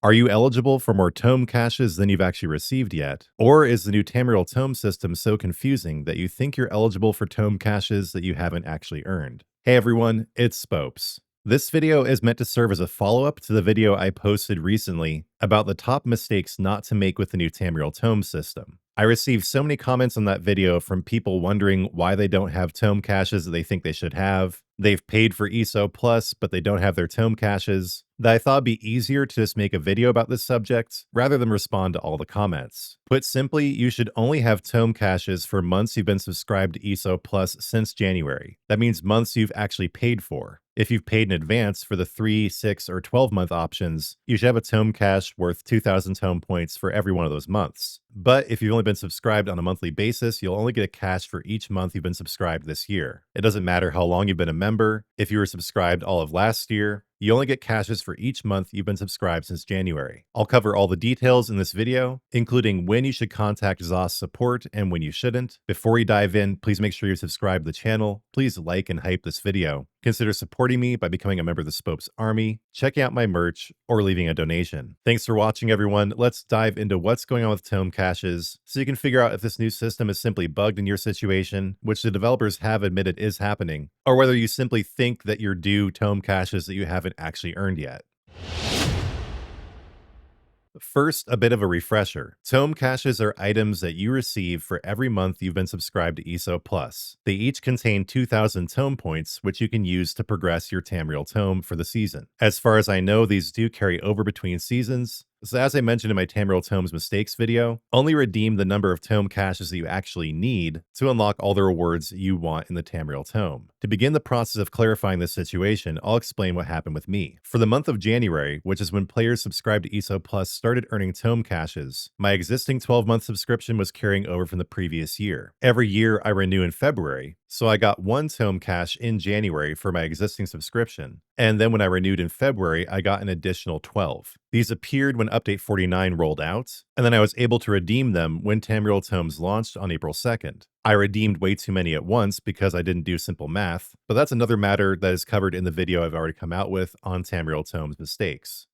Are you eligible for more Tome caches than you've actually received yet? Or is the new Tamriel Tome system so confusing that you think you're eligible for Tome caches that you haven't actually earned? Hey everyone, it's Spopes. This video is meant to serve as a follow-up to the video I posted recently about the top mistakes not to make with the new Tamriel Tome system. I received so many comments on that video from people wondering why they don't have Tome caches that they think they should have. They've paid for ESO Plus, but they don't have their Tome caches, that I thought it'd be easier to just make a video about this subject rather than respond to all the comments. Put simply, you should only have Tome caches for months you've been subscribed to ESO Plus since January. That means months you've actually paid for. If you've paid in advance for the 3, 6, or 12-month options, you should have a Tome cache worth 2,000 Tome points for every one of those months. But if you've only been subscribed on a monthly basis, you'll only get a cache for each month you've been subscribed this year. It doesn't matter how long you've been a member. If you were subscribed all of last year, you only get caches for each month you've been subscribed since January. I'll cover all the details in this video, including when you should contact ZOS support and when you shouldn't. Before you dive in, please make sure you subscribe to the channel. Please like and hype this video. Consider supporting me by becoming a member of the Spopes Army, checking out my merch, or leaving a donation. Thanks for watching, everyone. Let's dive into what's going on with Tome caches so you can figure out if this new system is simply bugged in your situation, which the developers have admitted is happening, or whether you simply think that you're due Tome caches that you haven't actually earned yet. First, a bit of a refresher. Tome caches are items that you receive for every month you've been subscribed to ESO Plus. They each contain 2,000 Tome points, which you can use to progress your Tamriel Tome for the season. As far as I know, these do carry over between seasons. So as I mentioned in my Tamriel Tome's mistakes video, only redeem the number of Tome caches that you actually need to unlock all the rewards you want in the Tamriel Tome. To begin the process of clarifying this situation, I'll explain what happened with me. For the month of January, which is when players subscribed to ESO Plus started earning Tome caches, my existing 12-month subscription was carrying over from the previous year. Every year I renew in February, so I got one Tome cache in January for my existing subscription, and then when I renewed in February, I got an additional 12. These appeared when Update 49 rolled out, and then I was able to redeem them when Tamriel Tomes launched on April 2nd. I redeemed way too many at once because I didn't do simple math, but that's another matter that is covered in the video I've already come out with on Tamriel Tomes mistakes.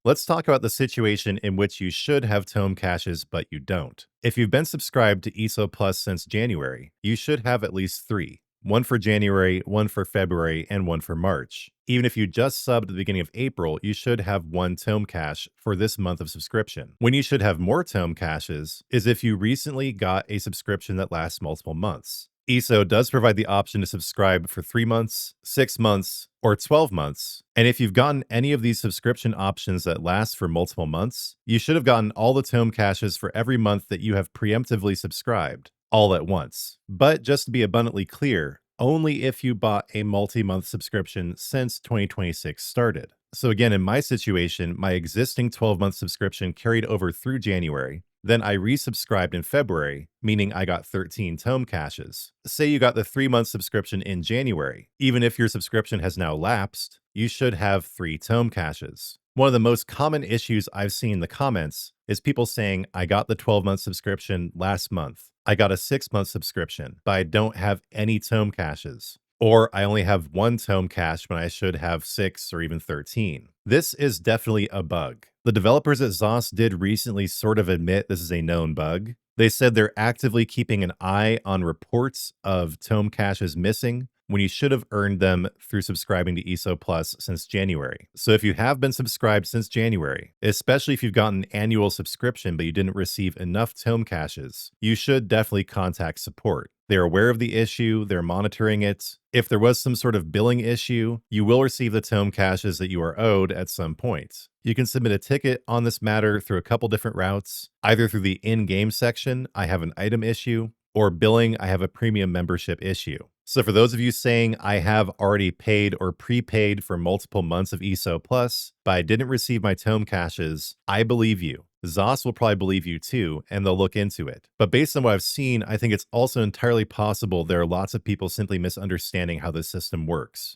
Let's talk about the situation in which you should have Tome caches, but you don't. If you've been subscribed to ESO Plus since January, you should have at least 3. One for January, one for February, and one for March. Even if you just subbed at the beginning of April, you should have one Tome cache for this month of subscription. When you should have more Tome caches is if you recently got a subscription that lasts multiple months. ESO does provide the option to subscribe for 3 months, 6 months, or 12 months. And if you've gotten any of these subscription options that last for multiple months, you should have gotten all the Tome caches for every month that you have preemptively subscribed, all at once. But just to be abundantly clear, only if you bought a multi-month subscription since 2026 started. So again, in my situation, my existing 12-month subscription carried over through January. Then I resubscribed in February, meaning I got 13 Tome caches. Say you got the 3-month subscription in January. Even if your subscription has now lapsed, you should have 3 Tome caches. One of the most common issues I've seen in the comments is people saying, I got the 12-month subscription last month. I got a 6-month subscription, but I don't have any Tome caches. Or I only have 1 Tome cache when I should have 6 or even 13. This is definitely a bug. The developers at ZOS did recently sort of admit this is a known bug. They said they're actively keeping an eye on reports of Tome caches missing when you should have earned them through subscribing to ESO Plus since January. So if you have been subscribed since January, especially if you've gotten an annual subscription but you didn't receive enough Tome caches, you should definitely contact support. They're aware of the issue, they're monitoring it. If there was some sort of billing issue, you will receive the Tome caches that you are owed at some point. You can submit a ticket on this matter through a couple different routes, either through the in-game section, I have an item issue, or billing, I have a premium membership issue. So for those of you saying I have already paid or prepaid for multiple months of ESO Plus, but I didn't receive my Tome caches, I believe you. ZOS will probably believe you too, and they'll look into it. But based on what I've seen, I think it's also entirely possible there are lots of people simply misunderstanding how this system works.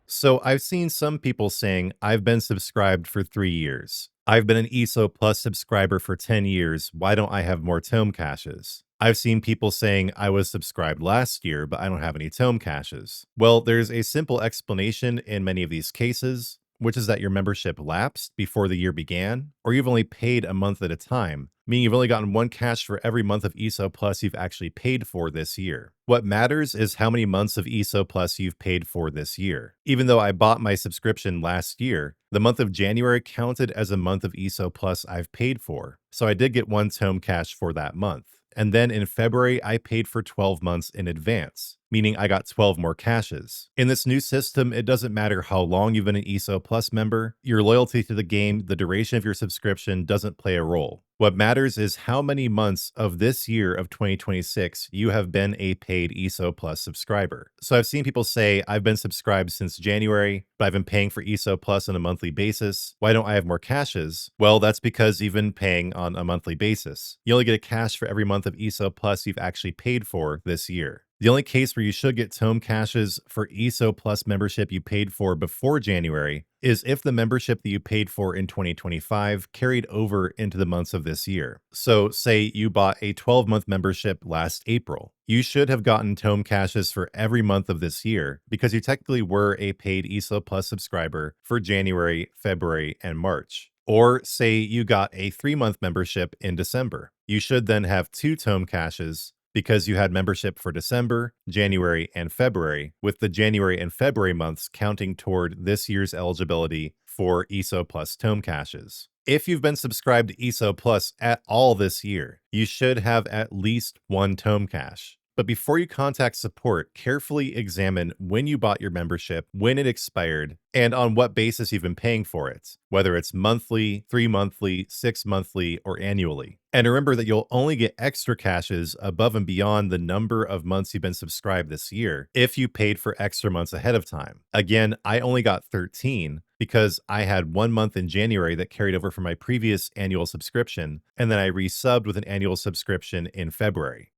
So I've seen some people saying, I've been subscribed for 3 years. I've been an ESO Plus subscriber for 10 years. Why don't I have more Tome caches? I've seen people saying I was subscribed last year, but I don't have any Tome caches. Well, there's a simple explanation in many of these cases, which is that your membership lapsed before the year began, or you've only paid a month at a time, meaning you've only gotten one cache for every month of ESO Plus you've actually paid for this year. What matters is how many months of ESO Plus you've paid for this year. Even though I bought my subscription last year, the month of January counted as a month of ESO Plus I've paid for, so I did get one Tome cache for that month. And then in February, I paid for 12 months in advance, meaning I got 12 more caches. In this new system, it doesn't matter how long you've been an ESO Plus member, your loyalty to the game, the duration of your subscription doesn't play a role. What matters is how many months of this year of 2026 you have been a paid ESO Plus subscriber. So I've seen people say, I've been subscribed since January, but I've been paying for ESO Plus on a monthly basis. Why don't I have more caches? Well, that's because you've been paying on a monthly basis. You only get a cache for every month of ESO Plus you've actually paid for this year. The only case where you should get Tome caches for ESO Plus membership you paid for before January is if the membership that you paid for in 2025 carried over into the months of this year. So say you bought a 12-month membership last April. You should have gotten Tome caches for every month of this year because you technically were a paid ESO Plus subscriber for January, February, and March. Or say you got a 3-month membership in December. You should then have 2 Tome caches because you had membership for December, January, and February, with the January and February months counting toward this year's eligibility for ESO Plus Tome caches. If you've been subscribed to ESO Plus at all this year, you should have at least one Tome cache. But before you contact support, carefully examine when you bought your membership, when it expired, and on what basis you've been paying for it, whether it's monthly, 3-monthly, 6-monthly, or annually. And remember that you'll only get extra caches above and beyond the number of months you've been subscribed this year if you paid for extra months ahead of time. Again, I only got 13 because I had 1 month in January that carried over from my previous annual subscription, and then I resubbed with an annual subscription in February.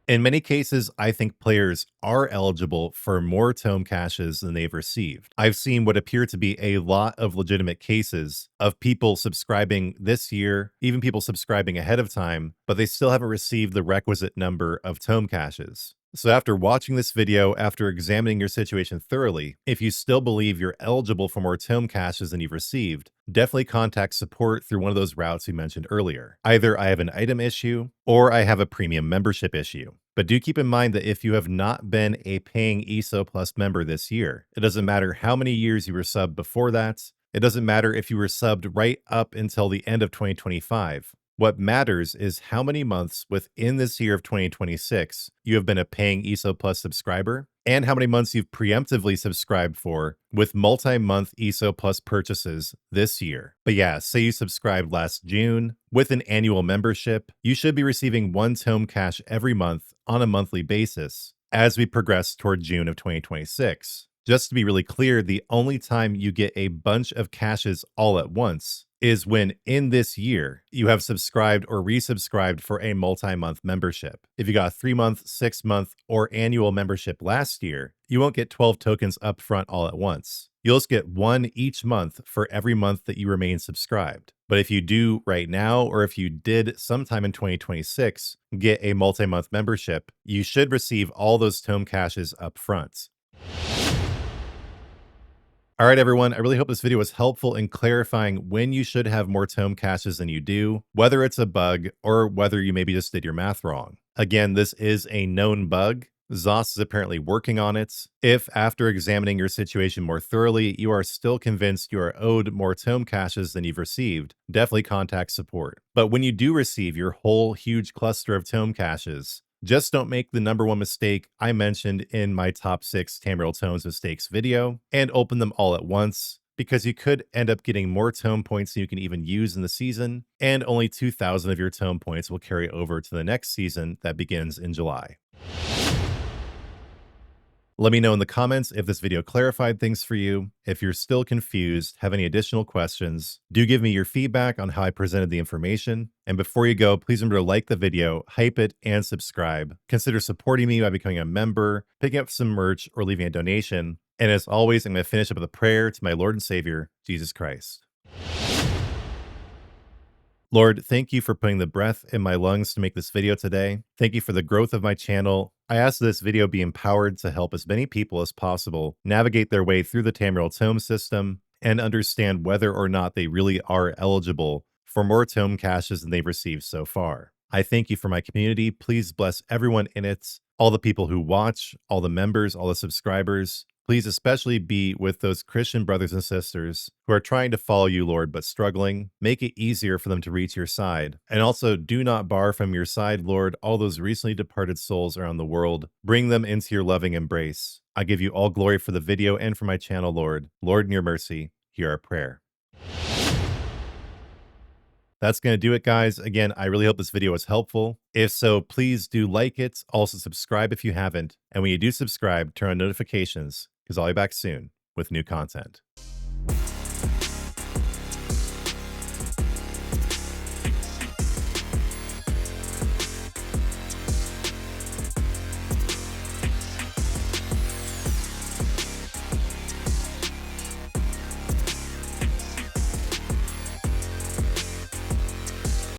In many cases, I think players are eligible for more Tome caches than they've received. I've seen what appear to be a lot of legitimate cases of people subscribing this year, even people subscribing ahead of time, but they still haven't received the requisite number of Tome caches. So after watching this video, after examining your situation thoroughly, if you still believe you're eligible for more Tome caches than you've received, definitely contact support through one of those routes we mentioned earlier. Either I have an item issue or I have a premium membership issue. But do keep in mind that if you have not been a paying ESO Plus member this year, it doesn't matter how many years you were subbed before that. It doesn't matter if you were subbed right up until the end of 2025. What matters is how many months within this year of 2026 you have been a paying ESO Plus subscriber and how many months you've preemptively subscribed for with multi-month ESO Plus purchases this year. But yeah, say you subscribed last June with an annual membership, you should be receiving one Tome cache every month on a monthly basis as we progress toward June of 2026. Just to be really clear, the only time you get a bunch of caches all at once is when in this year you have subscribed or resubscribed for a multi-month membership. If you got a 3-month, 6-month, or annual membership last year, you won't get 12 tokens up front all at once. You'll just get one each month for every month that you remain subscribed. But if you do right now, or if you did sometime in 2026 get a multi-month membership, you should receive all those Tome caches up front. All right, everyone, I really hope this video was helpful in clarifying when you should have more Tome caches than you do, whether it's a bug or whether you maybe just did your math wrong. Again, this is a known bug. ZOS is apparently working on it. If, after examining your situation more thoroughly, you are still convinced you are owed more Tome caches than you've received, definitely contact support. But when you do receive your whole huge cluster of Tome caches, just don't make the number one mistake I mentioned in my top 6 Tamriel Tomes mistakes video and open them all at once, because you could end up getting more Tome points than you can even use in the season, and only 2,000 of your Tome points will carry over to the next season that begins in July. Let me know in the comments if this video clarified things for you. If you're still confused, have any additional questions, do give me your feedback on how I presented the information. And before you go, please remember to like the video, hype it, and subscribe. Consider supporting me by becoming a member, picking up some merch, or leaving a donation. And as always, I'm going to finish up with a prayer to my Lord and Savior, Jesus Christ. Lord, thank you for putting the breath in my lungs to make this video today. Thank you for the growth of my channel. I ask that this video be empowered to help as many people as possible navigate their way through the Tamriel Tome system and understand whether or not they really are eligible for more Tome caches than they've received so far. I thank you for my community. Please bless everyone in it, all the people who watch, all the members, all the subscribers. Please especially be with those Christian brothers and sisters who are trying to follow you, Lord, but struggling. Make it easier for them to reach your side. And also, do not bar from your side, Lord, all those recently departed souls around the world. Bring them into your loving embrace. I give you all glory for the video and for my channel, Lord. Lord, in your mercy, hear our prayer. That's going to do it, guys. Again, I really hope this video was helpful. If so, please do like it. Also, subscribe if you haven't. And when you do subscribe, turn on notifications because I'll be back soon with new content.